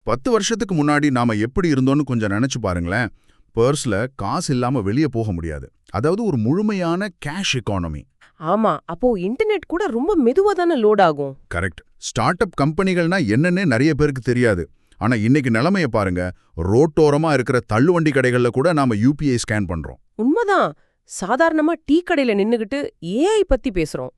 10 வருஷத்துக்கு முன்னாடி நாம எப்படி இருந்தோம்னு கொஞ்சம் நினைச்சு பாருங்களேன். பர்ஸ்ல காசு இல்லாம வெளியே போக முடியாது. அதாவது ஒரு முழுமையான கேஷ் எக்கானமி. ஆமா, அப்போ இன்டர்நெட் கூட ரொம்ப மெதுவா தானே லோட் ஆகும். கரெக்ட். ஸ்டார்ட் அப் கம்பெனிகள்னா என்னன்னே நிறைய பேருக்கு தெரியாது. ஆனா இன்னைக்கு நிலைமைய பாருங்க. ரோட்டோரமா இருக்கிற தள்ளுவண்டி கடைகள்ல கூட நாம யூபிஐ ஸ்கேன் பண்றோம். உண்மைதான். சாதாரணமா டீ கடையில நின்னுகிட்டு ஏஐ பத்தி பேசுறோம்.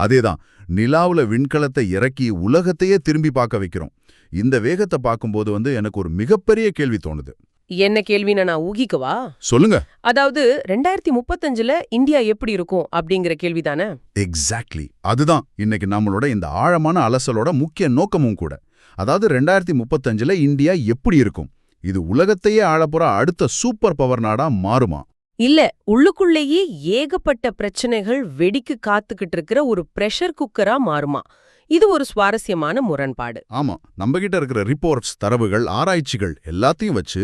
அதேதான். நிலாவுல விண்கலத்தை இறக்கி உலகத்தையே திரும்பி பார்க்க வைக்கிறோம். இந்த வேகத்தை பார்க்கும்போது எனக்கு ஒரு மிகப்பெரிய கேள்வி தோணுது. என்ன கேள்வின்னு நான் ஊகிக்கவா? சொல்லுங்க. அதாவது 2035ல இந்தியா எப்படி இருக்கும் அப்படிங்கிற கேள்விதானே? எக்ஸாக்ட்லி. அதுதான் இன்னைக்கு நம்மளோட இந்த ஆழமான அலசலோட முக்கிய நோக்கமும் கூட. அதாவது 2035ல இந்தியா எப்படி இருக்கும்? இது உலகத்தையே ஆளப்போற அடுத்த சூப்பர் பவர் நாடா மாறுமா? இல்ல, உள்ளுக்குள்ளேயே ஏகப்பட்ட பிரச்சனைகள் வெடிக்கு காத்துக்கிட்டு இருக்கிற ஒரு பிரஷர் குக்கரா மாறுமா? இது ஒரு சுவாரஸ்யமான முரண்பாடு. ஆமா, நம்மகிட்ட இருக்கிற ரிப்போர்ட்ஸ், தரவுகள், ஆராய்ச்சிகள் எல்லாத்தையும் வச்சு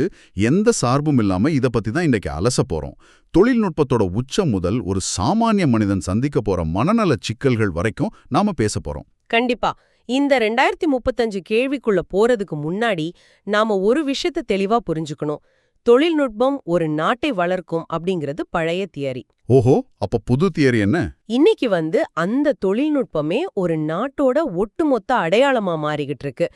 எந்த சார்பும் இல்லாம இத பத்தி தான் இன்னைக்கு அலச போறோம். தொழில்நுட்பத்தோட உச்சம் முதல் ஒரு சாமானிய மனிதன் சந்திக்க போற மனநல சிக்கல்கள் வரைக்கும் நாம பேச போறோம். கண்டிப்பா. இந்த 2035 கேள்விக்குள்ள போறதுக்கு முன்னாடி நாம ஒரு விஷயத்த தெளிவா புரிஞ்சுக்கணும். தொழில்நுட்பம் ஒரு நாட்டை வளர்க்கும் அப்படிங்கிறது பழைய தியரி. ஓஹோ, அப்ப புது தியரி என்ன? இன்னைக்கு அந்த தொழில்நுட்பமே ஒரு நாட்டோட ஒட்டுமொத்த அடையாளமா மாறிக்கிட்டு இருக்கு.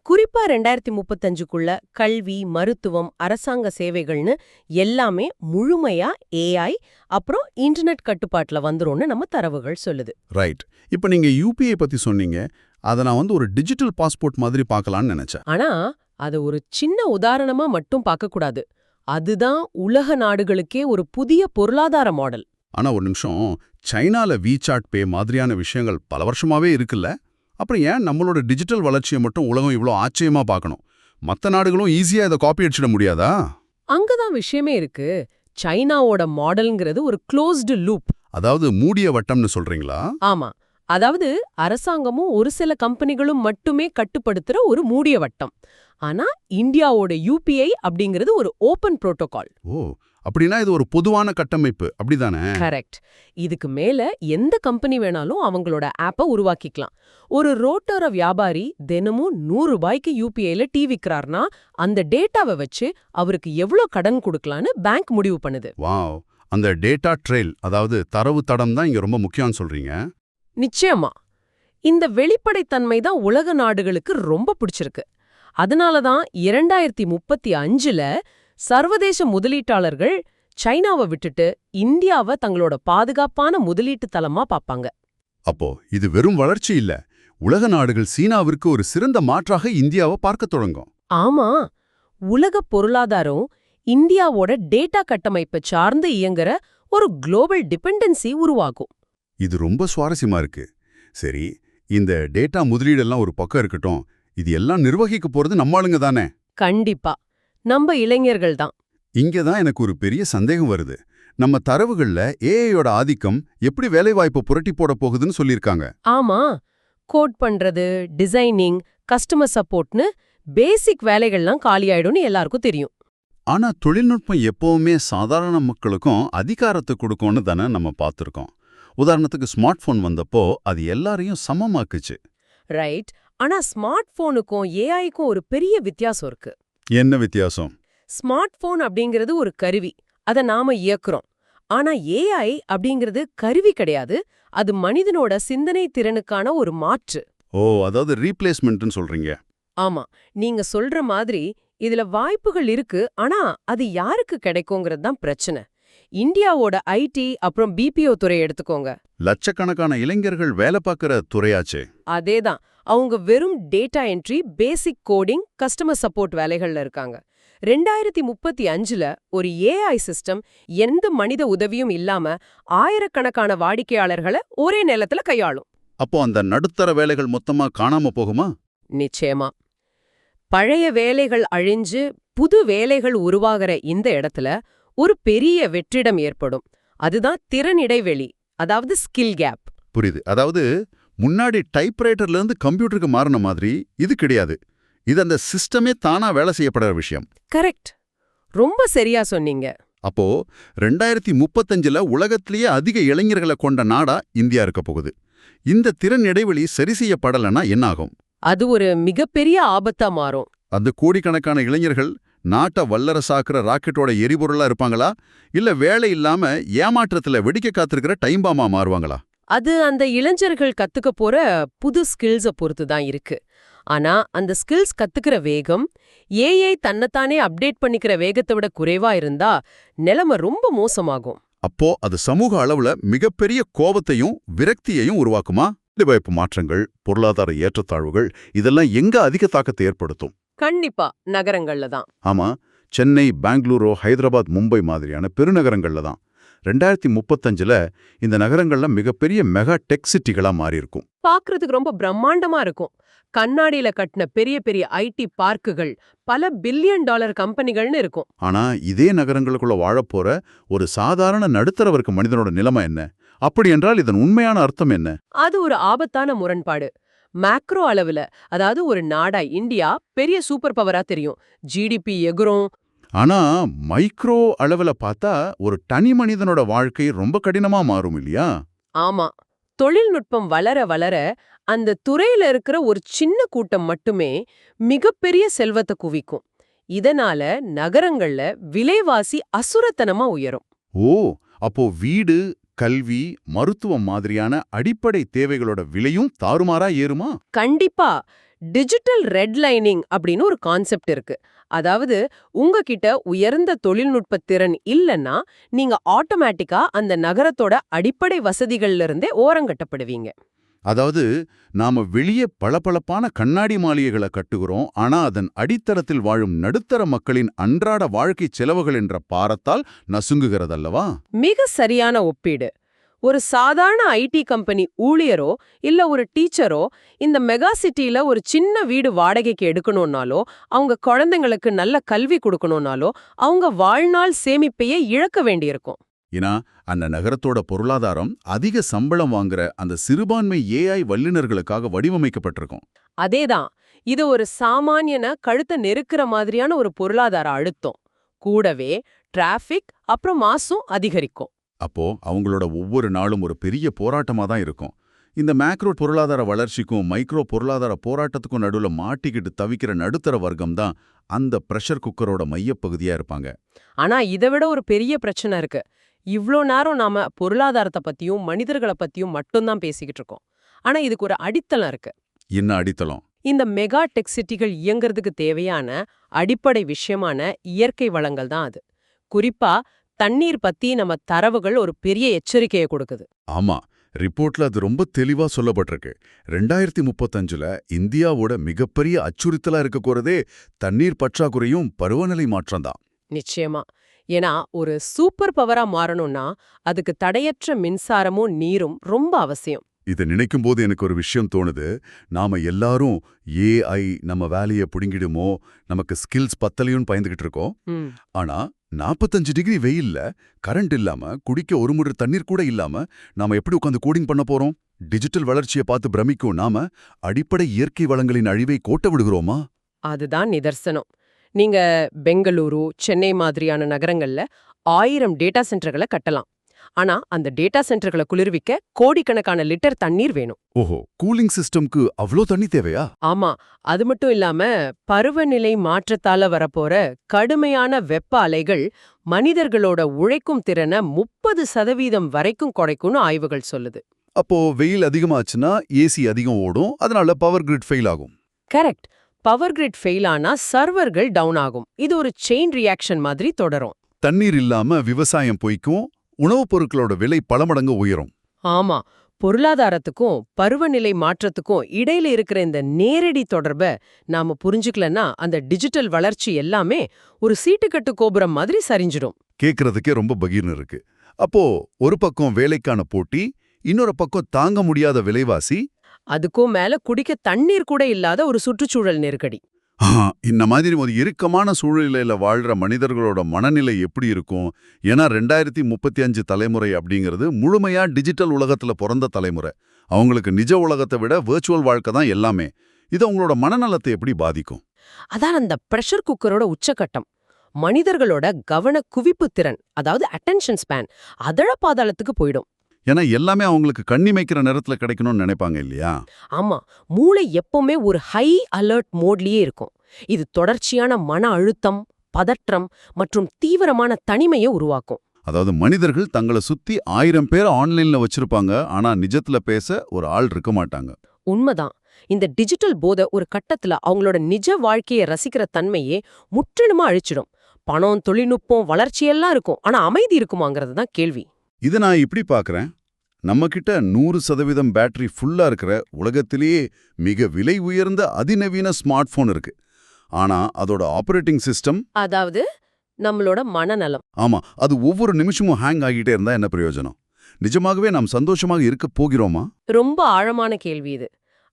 குறிப்பா 2035க்குள்ள கல்வி, மருத்துவம், அரசாங்க சேவைகள்னு எல்லாமே முழுமையா ஏஐ அப்புறம் இன்டர்நெட் கட்டுப்பாட்டுல வந்துரும்னு நம்ம தரவுகள் சொல்லுது. ரைட். இப்ப நீங்க யூபிஐ பத்தி சொன்னீங்க. அதை நான் ஒரு டிஜிட்டல் பாஸ்போர்ட் மாதிரி பார்க்கலான்னு நினைச்சேன். ஆனா அது ஒரு சின்ன உதாரணமா மட்டும் பார்க்கக்கூடாது. அதுதான் உலக நாடுகளுக்கே ஒரு புதிய பொருளாதார மாடல். ஆனா ஒரு நிமிஷம், சைனால வீசாட் பே மாதிரியான விஷயங்கள் பல வருஷமாவே இருக்குல்ல. அப்புறம் ஏன் நம்மளோட டிஜிட்டல் வளர்ச்சியை மட்டும் உலகம் இவ்வளோ ஆச்சரியமா பார்க்கணும்? மற்ற நாடுகளும் ஈஸியா இதை காப்பி அடிச்சிட முடியாதா? அங்கதான் விஷயமே இருக்கு. சைனாவோட மாடல்ங்கிறது ஒரு க்ளோஸ்டு லூப். அதாவது மூடிய வட்டம்னு சொல்றீங்களா? ஆமா, அதாவது அரசாங்கமும் ஒரு சில கம்பெனிகளும் மட்டுமே கட்டுப்படுத்துற ஒரு மூடிய வட்டம். ஆனா இந்தியாவோட யூபிஐ அப்படிங்கிறது ஒரு ஓபன் புரோட்டோகால். ஓ, அப்படின்னா இது ஒரு பொதுவான கட்டமைப்பு, அப்படிதானே? கரெக்ட். இதுக்கு மேல எந்த கம்பெனி வேணாலும் அவங்களோட ஆப்பை உருவாக்கிக்கலாம். ஒரு ரோட்டோர வியாபாரி தினமும் 100 ரூபாய்க்கு யூபிஐல டீ விக்கிறார்னா அந்த டேட்டாவை வச்சு அவருக்கு எவ்வளவு கடன் கொடுக்கலான்னு பேங்க் முடிவு பண்ணுது. வாவ், அந்த டேட்டா ட்ரெயில், அதாவது தரவு தடம் தான் இங்க ரொம்ப முக்கியம்னு சொல்றீங்க. நிச்சயமா. இந்த வெளிப்படைத்தன்மை தான் உலக நாடுகளுக்கு ரொம்ப பிடிச்சிருக்கு. அதனாலதான் 2035ல சர்வதேச முதலீட்டாளர்கள் சைனாவை விட்டுட்டு இந்தியாவை தங்களோட பாதுகாப்பான முதலீட்டு தலமா பாப்பாங்க. அப்போ இது வெறும் வளர்ச்சி இல்ல, உலக நாடுகள் சீனாவிற்கு ஒரு சிறந்த மாற்றாக இந்தியாவை பார்க்க தொடங்கும். ஆமா, உலக பொருளாதாரம் இந்தியாவோட டேட்டா கட்டமைப்பை சார்ந்து இயங்குற ஒரு குளோபல் டிபெண்டன்சி உருவாகும். இது ரொம்ப சுவாரஸ்யமா இருக்கு. சரி, இந்த டேட்டா முதலீடெல்லாம் ஒரு பக்கம் இருக்கட்டும், இது எல்லாம் நிர்வகிக்க போறது நம்ம ஆளுங்க தானே? கண்டிப்பா, நம்ம இளைஞர்கள் தான். இங்கதான் எனக்கு ஒரு பெரிய சந்தேகம் வருது. நம்ம தரவுகள்ல ஏஐயோட ஆதிக்கம் எப்படி வேலைவாய்ப்பை புரட்டி போட போகுதுன்னு சொல்லியிருக்காங்க. ஆமா, கோட் பண்றது, டிசைனிங், கஸ்டமர் சப்போர்ட்னு பேசிக் வேலைகள்லாம் காலியாயிடும்னு எல்லாருக்கும் தெரியும். ஆனா தொழில்நுட்பம் எப்பவுமே சாதாரண மக்களுக்கும் அதிகாரத்தை கொடுக்கும்னு தானே நம்ம பார்த்துருக்கோம். உதாரணத்துக்கு ஸ்மார்ட் போன் வந்தப்போ அது எல்லாரையும் சமமாக்குச்சு. ரைட். ஆனா ஸ்மார்ட் போனுக்கும் ஏஐக்கும் ஒரு பெரிய வித்தியாசம் இருக்கு. என்ன வித்தியாசம்? ஸ்மார்ட் போன் அப்படிங்கிறது ஒரு கருவி, அதை நாம இயக்குறோம். ஆனா ஏஐ அப்படிங்கிறது கருவி கிடையாது, அது மனிதனோட சிந்தனை திறனுக்கான ஒரு மாற்று. ஓ, அதாவது ரீப்ளேஸ்மெண்ட்னு சொல்றீங்க. ஆமா, நீங்க சொல்ற மாதிரி இதுல வாய்ப்புகள் இருக்கு. ஆனா அது யாருக்கு கிடைக்குங்கிறது தான் பிரச்சனை. இந்தியாவோட ஐடி அப்புறம் பிபிஓ துறை எடுத்துக்கோங்க. லட்சக்கணக்கான இளைஞர்கள் வேலை பார்க்கிற துறையாச்சே. அதேதான். அவங்க வெறும் டேட்டா என்ட்ரி, பேசிக் கோடிங், கஸ்டமர் சப்போர்ட் வேலைகள்ல இருக்காங்க. 2035ல ஒரு ஏஐ சிஸ்டம் எந்த மனித உதவியும் இல்லாம ஆயிரக்கணக்கான வாடிக்கையாளர்களை ஒரே நேரத்துல கையாளும். அப்போ அந்த நடுத்தர வேலைகள் மொத்தமா காணாம போகுமா? நிச்சயமா. பழைய வேலைகள் அழிஞ்சு புது வேலைகள் உருவாகிற இந்த இடத்துல ஒரு பெரிய வெற்றிடம் ஏற்படும். அதுதான் திறன் இடைவெளி, அதாவது ஸ்கில் கேப். புரியுது. அதாவது முன்னாடி டைப்ரைட்டர்ல இருந்து கம்ப்யூட்டருக்கு மாறின மாதிரி இது கிடையாது. இது அந்த சிஸ்டமே தானா வேலை செய்யப்படுற விஷயம். கரெக்ட். ரொம்ப சரியா சொன்னீங்க. அப்போ 2035ல உலகத்திலேயே அதிக இளைஞர்களை கொண்ட நாடா இந்தியா இருக்க போகுது. இந்த திறன் இடைவெளி சரி செய்யப்படலைன்னா என்ன ஆகும்? அது ஒரு மிகப்பெரிய ஆபத்தா மாறும். அந்த கோடிக்கணக்கான இளைஞர்கள் நாட்டை வல்லரசாக்குற ராக்கெட்டோட எரிபொருளா இருப்பாங்களா இல்ல வேலை இல்லாம ஏமாற்றத்துல வெடிக்க காத்திருக்கிற டைம் பாமா மாறுவாங்களா? அது அந்த இளைஞர்கள் கத்துக்க போற புது ஸ்கில்ஸ பொறுத்து தான் இருக்கு. ஆனா அந்த ஸ்கில்ஸ் கத்துக்கிற வேகம் ஏஐ தன்னைத்தானே அப்டேட் பண்ணிக்கிற வேகத்தை விட குறைவா இருந்தா நிலைமை ரொம்ப மோசமாகும். அப்போ அது சமூக அளவுல மிகப்பெரிய கோபத்தையும் விரக்தியையும் உருவாக்குமா? வேலைவாய்ப்பு மாற்றங்கள், பொருளாதார ஏற்றத்தாழ்வுகள் இதெல்லாம் எங்க அதிக தாக்கத்தை ஏற்படுத்தும்? கண்டிப்பா நகரங்கள்ல தான். ஆமா, சென்னை, பெங்களூரு, ஹைதராபாத், மும்பை மாதிரியான பெருநகரங்கள்ல தான். 2035ல இந்த நகரங்கள்ல மிகப்பெரிய மெகா டெக் சிட்டிகளா மாறி இருக்கும். பாக்குறதுக்கு ரொம்ப பிரம்மாண்டமா இருக்கும். கண்ணாடியில கட்டின பெரிய பெரிய ஐடி பார்க்குகள், பல பில்லியன் டாலர் கம்பெனிகள்னு இருக்கும். ஆனா இதே நகரங்களுக்குள்ள வாழப்போற ஒரு சாதாரண நடுத்தர வர்க்க மனிதனோட நிலைமை என்ன? அப்படி என்றால் இதன் உண்மையான அர்த்தம் என்ன? அது ஒரு ஆபத்தான முரண்பாடு. மேக்ரோ அளவுல, அதாவது ஒரு நாடா இந்தியா பெரிய சூப்பர் பவரா தெரியும், ஜிடிபி எகுரும். ஆனா மைக்ரோ அளவுல பார்த்தா ஒரு தனி மனிதனோட வாழ்க்கை ரொம்ப கடினமா மாறும் இல்லையா? ஆமா, தொழில்நுட்பம் வளர வளர அந்த துறையில இருக்கிற ஒரு சின்ன கூட்டம் மட்டுமே மிகப்பெரிய செல்வத்தை குவிக்கும். இதனால நகரங்கள்ல விலைவாசி அசுரத்தனமா உயரும். ஓ, அப்போ வீடு, கல்வி, மருத்துவம் மாதிரியான அடிப்படை தேவைகளோட விலையும் தாறுமாறா ஏறுமா? கண்டிப்பா. டிஜிட்டல் ரெட்லைனிங் அப்படின்னு ஒரு கான்செப்ட் இருக்கு. அதாவது உங்ககிட்ட உயர்ந்த தொழில்நுட்ப திறன் இல்லைன்னா நீங்க ஆட்டோமேட்டிக்கா அந்த நகரத்தோட அடிப்படை வசதிகள்ல இருந்தே ஓரங்கட்டப்படுவீங்க. அதாவது நாம வெளியே பளபளப்பான கண்ணாடி மாளிகைகளை கட்டுகிறோம், ஆனா அதன் அடித்தளத்தில் வாழும் நடுத்தர மக்களின் அன்றாட வாழ்க்கை செலவுகள் என்ற பாரத்தால் நசுங்குகிறதல்லவா? மிக சரியான ஒப்பீடு. ஒரு சாதாரண ஐடி கம்பெனி ஊழியரோ இல்ல ஒரு டீச்சரோ இந்த மெகா சிட்டில ஒரு சின்ன வீடு வாடகைக்கு எடுக்கணும்னாலோ, அவங்க குழந்தைங்களுக்கு நல்ல கல்வி கொடுக்கணும்னாலோ அவங்க வாழ்நாள் சேமிப்பையே இழக்க வேண்டியிருக்கும். ஏன்னா அந்த நகரத்தோட பொருளாதாரம் அதிக சம்பளம் வாங்குற அந்த சிறுபான்மை ஏஐ வல்லுநர்களுக்காக வடிவமைக்கப்பட்டிருக்கும். அதேதான், இது ஒரு சாமானியன கழுத்தை நெருக்கிற மாதிரியான ஒரு பொருளாதார அழுத்தம். கூடவே டிராஃபிக் அப்புறம் மாசும் அதிகரிக்கும். அப்போ அவங்களோட ஒவ்வொரு நாளும் ஒரு பெரிய போராட்டமா தான் இருக்கும். இந்த மேக்ரோ பொருளாதார வளர்ச்சிக்கும் மைக்ரோ பொருளாதார போராட்டத்துக்கும் நடுவுல மாட்டிக்கிட்டு தவிக்கிற நடுத்தர வர்க்கம் தான் அந்த பிரஷர் குக்கரோட மையப்பகுதியா இருப்பாங்க. ஆனா இதை விட ஒரு பெரிய பிரச்சனை இருக்கு. இவ்ளோ நேரம் நாம பொருளாதாரத்தை பத்தியும் மனிதர்களை பத்தியும் மட்டும்தான் பேசிக்கிட்டு இருக்கோம். ஆனா இதுக்கு ஒரு அடித்தளம் இருக்கு. என்ன அடித்தளம்? இந்த மெகா டெக் சிட்டிகள் இயங்குறதுக்கு தேவையான அடிப்படை விஷயமான இயற்கை வளங்கள் தான் அது. குறிப்பா தண்ணீர் பத்தி நம்ம தரவுகள் ஒரு பெரிய எச்சரிக்கையை கொடுக்குது. ஆமா, ரிப்போர்ட்ல அது ரொம்ப தெளிவா சொல்லப்பட்டிருக்கு. 2035ல இந்தியாவோட மிகப்பெரிய அச்சுறுத்தலா இருக்க போறதே தண்ணீர் பற்றாக்குறையும் பருவநிலை மாற்றம்தான். நிச்சயமா. ஏன்னா ஒரு சூப்பர் பவரா மாறணும்னா அதுக்கு தடையற்ற மின்சாரமும் நீரும் ரொம்ப அவசியம். இதை நினைக்கும் போது எனக்கு ஒரு விஷயம் தோணுது. நாம எல்லாரும் ஏஐ நம்ம வேலையை புடுங்கிடுமோ, நமக்கு ஸ்கில்ஸ் பத்தலையும் பயந்துகிட்டு இருக்கோம். ம். ஆனா 45 டிகிரி வெயில்ல கரண்ட் இல்லாம குடிக்க ஒரு முறை தண்ணீர் கூட இல்லாம நாம எப்படி உட்காந்து கோடிங் பண்ண போறோம்? டிஜிட்டல் வளர்ச்சியை பார்த்து பிரமிக்கும் நாம அடிப்படை இயற்கை வளங்களின் அழிவை கோட்ட விடுகிறோமா? அதுதான் நிதர்சனம். நீங்க பெங்களூரு, சென்னை மாதிரியான நகரங்கள்ல 1000 டேட்டா சென்டர்களை கட்டலாம். ஆனா அந்த டேட்டா சென்டர்களை குளிர்விக்க கோடிக்கணக்கான லிட்டர் தண்ணீர் வேணும். ஓஹோ, கூலிங் சிஸ்டம்க்கு அவ்ளோ தண்ணி தேவையா? ஆமா, அது மட்டும் இல்லாம பருவநிலை மாற்றத்தால வரப்போற கடுமையான வெப்ப அலைகள் மனிதர்களோட உழைக்கும் திறனை 30% வரைக்கும் குறைக்கும்னு ஆய்வுகள் சொல்லுது. அப்போ வெயில் அதிகமாச்சுன்னா ஏசி அதிகம் ஓடும், அதனால பவர் கிரிட் ஃபெயில் ஆகும். கரெக்ட். பவர் கிரிட் ஃபெயில் ஆனா சர்வர்கள் டவுன் ஆகும். இது ஒரு செயின் ரியாக்ஷன் மாதிரி தொடரும். தண்ணீர் இல்லாம விவசாயம் பொய்க்கும், உணவுப் பொருட்களோட விலை பல மடங்கு உயரும். ஆமா, பொருளாதாரத்துக்கும் பருவநிலை மாற்றத்துக்கும் இடையில இருக்கிற இந்த நேரடி தொடர்பை நாம புரிஞ்சுக்கலன்னா அந்த டிஜிட்டல் வளர்ச்சி எல்லாமே ஒரு சீட்டுக்கட்டு கோபுரம் மாதிரி சரிஞ்சிடும். கேட்கறதுக்கே ரொம்ப பகீர்னு இருக்கு. அப்போ ஒரு பக்கம் வேலைக்கான போட்டி, இன்னொரு பக்கம் தாங்க முடியாத விலைவாசி, அதுக்கும் மேல குடிக்க தண்ணீர் கூட இல்லாத ஒரு சுற்றுச்சூழல் நெருக்கடி. இந்த மாதிரி ஒரு இறுக்கமான சூழ்நிலையில வாழ்ற மனிதர்களோட மனநிலை எப்படி இருக்கும்? ஏன்னா 2035 தலைமுறை அப்படிங்கிறது முழுமையா டிஜிட்டல் உலகத்துல பிறந்த தலைமுறை. அவங்களுக்கு நிஜ உலகத்தை விட வெர்ச்சுவல் வாழ்க்கை தான் எல்லாமே. இது அவங்களோட மனநலத்தை எப்படி பாதிக்கும்? அதான் அந்த பிரஷர் குக்கரோட உச்சக்கட்டம். மனிதர்களோட கவன குவிப்பு திறன், அதாவது அட்டென்ஷன் ஸ்பேன், அதழ பாதாளத்துக்கு போயிடும். ஏன்னா எல்லாமே அவங்களுக்கு கண்ணிமைக்கிற நேரத்துல கிடைக்கணும்னு நினைப்பாங்க இல்லையா? ஆமா, மூளை எப்பவுமே ஒரு ஹை அலர்ட் மோட்லயே இருக்கும். இது தொடர்ச்சியான மன அழுத்தம், பதற்றம் மற்றும் தீவிரமான தனிமையை உருவாக்கும். அதாவது மனிதர்கள் தங்களை சுத்தி 1000 பேர் ஆன்லைன்ல வச்சிருப்பாங்க, ஆனா நிஜத்துல பேச ஒரு ஆள் இருக்க மாட்டாங்க. உண்மைதான். இந்த டிஜிட்டல் போதை ஒரு கட்டத்துல அவங்களோட நிஜ வாழ்க்கையை ரசிக்கிற தன்மையே முற்றிலுமா அழிச்சிடும். பணம், தொழில்நுட்பம், வளர்ச்சியெல்லாம் இருக்கும், ஆனா அமைதி இருக்குமாங்கிறது தான் கேள்வி. இதை நான் இப்படி பார்க்கறேன். நம்ம கிட்ட 100% பேட்டரி ஃபுல்லா இருக்கிற உலகத்திலேயே மிக விலை உயர்ந்த அதிநவீன ஸ்மார்ட் போன் இருக்கு. ஆனா அதோட ஆபரேட்டிங் சிஸ்டம், அதாவது நம்மளோட மனநலம். ஆமா, அது ஒவ்வொரு நிமிஷமும் ஹேங் ஆகிட்டே இருந்தா என்ன பிரயோஜனம்? நிஜமாகவே நாம் சந்தோஷமாக இருக்க போகிறோமா? ரொம்ப ஆழமான கேள்வி இது.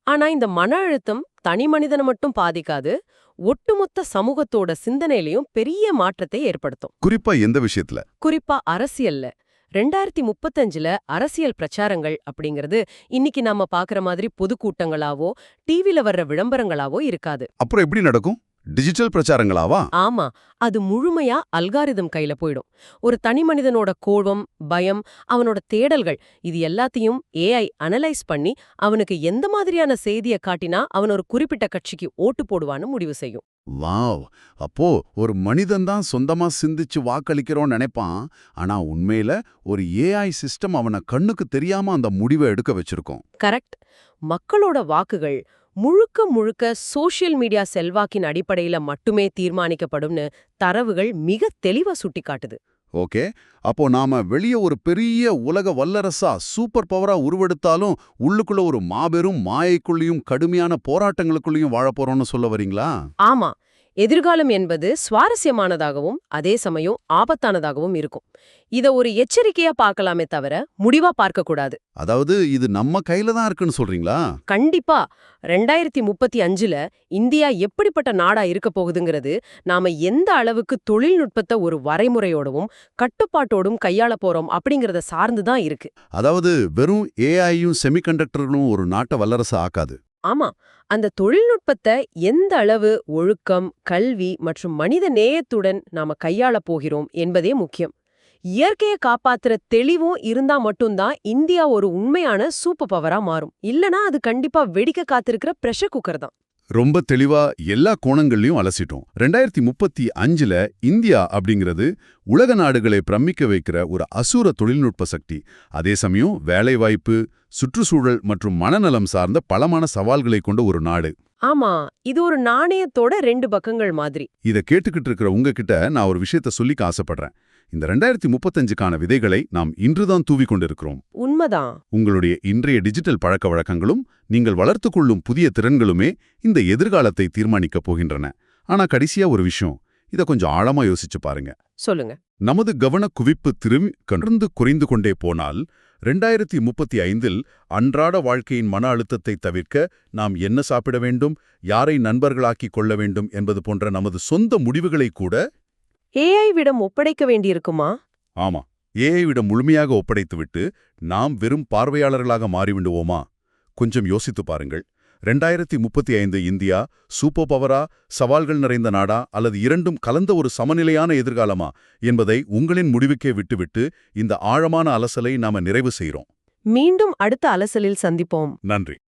ஆனா இந்த மன அழுத்தம் தனி மனிதனை மட்டும் பாதிக்காது, ஒட்டுமொத்த சமூகத்தோட சிந்தனையிலையும் பெரிய மாற்றத்தை ஏற்படுத்தும். குறிப்பா எந்த விஷயத்துல? குறிப்பா அரசியல்ல 2035ல அரசியல் பிரச்சாரங்கள் அப்படிங்கிறது இன்னைக்கு நாம பாக்குற மாதிரி பொதுக்கூட்டங்களாவோ டிவில வர்ற விளம்பரங்களாவோ இருக்காது. அப்புறம் எப்படி நடக்கும்? டிஜிட்டல் பிரச்சாரங்களாவா? ஆமா, அது முழுமையா அல்காரிதம் கையில போயிடும். ஒரு தனி மனிதனோட கோபம், பயம், அவனோட தேடல்கள், இது எல்லாத்தையும் ஏஐ அனலைஸ் பண்ணி அவனுக்கு எந்த மாதிரியான செய்தியை காட்டினா அவன் ஒரு குறிப்பிட்ட கட்சிக்கு ஓட்டு போடுவான்னு முடிவு செய்யும். வாவ்! அப்போ ஒரு மனிதன் தான் சொந்தமா சிந்திச்சு வாக்களிக்கிறோன்னு நினைப்பான். ஆனா உண்மையில ஒரு ஏஐ சிஸ்டம் அவன கண்ணுக்கு தெரியாம அந்த முடிவை எடுக்க வச்சிருக்கோம். கரெக்ட். மக்களோட வாக்குகள் முழுக்க முழுக்க சோஷியல் மீடியா செல்வாக்கின் அடிப்படையில மட்டுமே தீர்மானிக்கப்படும்னு தரவுகள் மிக தெளிவா சுட்டிக்காட்டுது. ஓகே, அப்போ நாம வெளிய ஒரு பெரிய உலக வல்லரசா சூப்பர் பவரா உருவெடுத்தாலும் உள்ளுக்குள்ள ஒரு மாபெரும் மாயைக்குள்ளேயும் கடுமையான போராட்டங்களுக்குள்ளேயும் வாழப்போறோம்னு சொல்ல வரீங்களா? ஆமா, எதிர்காலம் என்பது சுவாரஸ்யமானதாகவும் அதே சமயம் ஆபத்தானதாகவும் இருக்கும். இத ஒரு எச்சரிக்கையா பார்க்கலாமே தவிர முடிவா பார்க்கக்கூடாது. அதாவது இது நம்ம கையில தான் இருக்குன்னு சொல்றீங்களா? கண்டிப்பா 2035ல இந்தியா எப்படிப்பட்ட நாடா இருக்க போகுதுங்கிறது நாம எந்த அளவுக்கு தொழில்நுட்பத்தை ஒரு வரைமுறையோடவும் கட்டுப்பாட்டோடும் கையாள போறோம் அப்படிங்கறத சார்ந்துதான் இருக்கு. அதாவது வெறும் ஏஐயும் செமிகண்டக்டரும் ஒரு நாட்டை வல்லரசு ஆக்காது. ஆமா, அந்த தொழில்நுட்பத்தை எந்த அளவு ஒழுக்கம், கல்வி மற்றும் மனித நேயத்துடன் நாம கையாள போகிறோம் என்பதே முக்கியம். இயற்கையை காப்பாத்துற தெளிவும் இருந்தா மட்டும்தான் இந்தியா ஒரு உண்மையான சூப்பர் பவரா மாறும். இல்லனா அது கண்டிப்பா வெடிக்க காத்திருக்கிற பிரஷர் குக்கர் தான். ரொம்ப தெளிவா எல்லா கோணங்கள்லயும் அலசிட்டோம். 2035ல இந்தியா அப்படிங்கிறது உலக நாடுகளை பிரமிக்க வைக்கிற ஒரு அசூர தொழில்நுட்ப சக்தி. அதே சமயம் வேலைவாய்ப்பு, சுற்றுச்சூழல் மற்றும் மனநலம் சார்ந்த பலமான சவால்களை கொண்ட ஒரு நாடு. ஆமா, இது ஒரு நாணயத்தோட 2 பக்கங்கள் மாதிரி. இத கேட்டுக்கிட்டு இருக்கிற உங்ககிட்ட நான் ஒரு விஷயத்த சொல்லிக்க ஆசைப்படுறேன். இந்த 2035க்கான விதைகளை நாம் இன்றுதான் தூவி கொண்டிருக்கிறோம். உண்மைதான். உங்களுடைய இன்றைய டிஜிட்டல் பழக்க வழக்கங்களும் நீங்கள் வளர்த்துக் கொள்ளும் புதிய திறன்களுமே இந்த எதிர்காலத்தை தீர்மானிக்கப் போகின்றன. ஆனா கடைசியா ஒரு விஷயம், இத கொஞ்சம் ஆழமா யோசிச்சு பாருங்க. சொல்லுங்க. நமது கவன குவிப்பு தொடர்ந்து குறைந்து கொண்டே போனால் 2035இல் அன்றாட வாழ்க்கையின் மன அழுத்தத்தை தவிர்க்க நாம் என்ன சாப்பிட வேண்டும், யாரை நண்பர்களாக்கிக் கொள்ள வேண்டும் என்பது போன்ற நமது சொந்த முடிவுகளை கூட ஏஐ விடம் ஒப்படைக்க வேண்டியிருக்குமா? ஆமா, ஏஐ விடம் முழுமையாக ஒப்படைத்துவிட்டு நாம் வெறும் பார்வையாளர்களாக மாறிவிடுவோமா? கொஞ்சம் யோசித்து பாருங்கள். 2035 இந்தியா சூப்பர் பவரா, சவால்கள் நிறைந்த நாடா, அல்லது இரண்டும் கலந்த ஒரு சமநிலையான எதிர்காலமா என்பதை உங்களின் முடிவுக்கே விட்டுவிட்டு இந்த ஆழமான அலசலை நாம நிறைவு செய்கிறோம். மீண்டும் அடுத்த அலசலில் சந்திப்போம். நன்றி.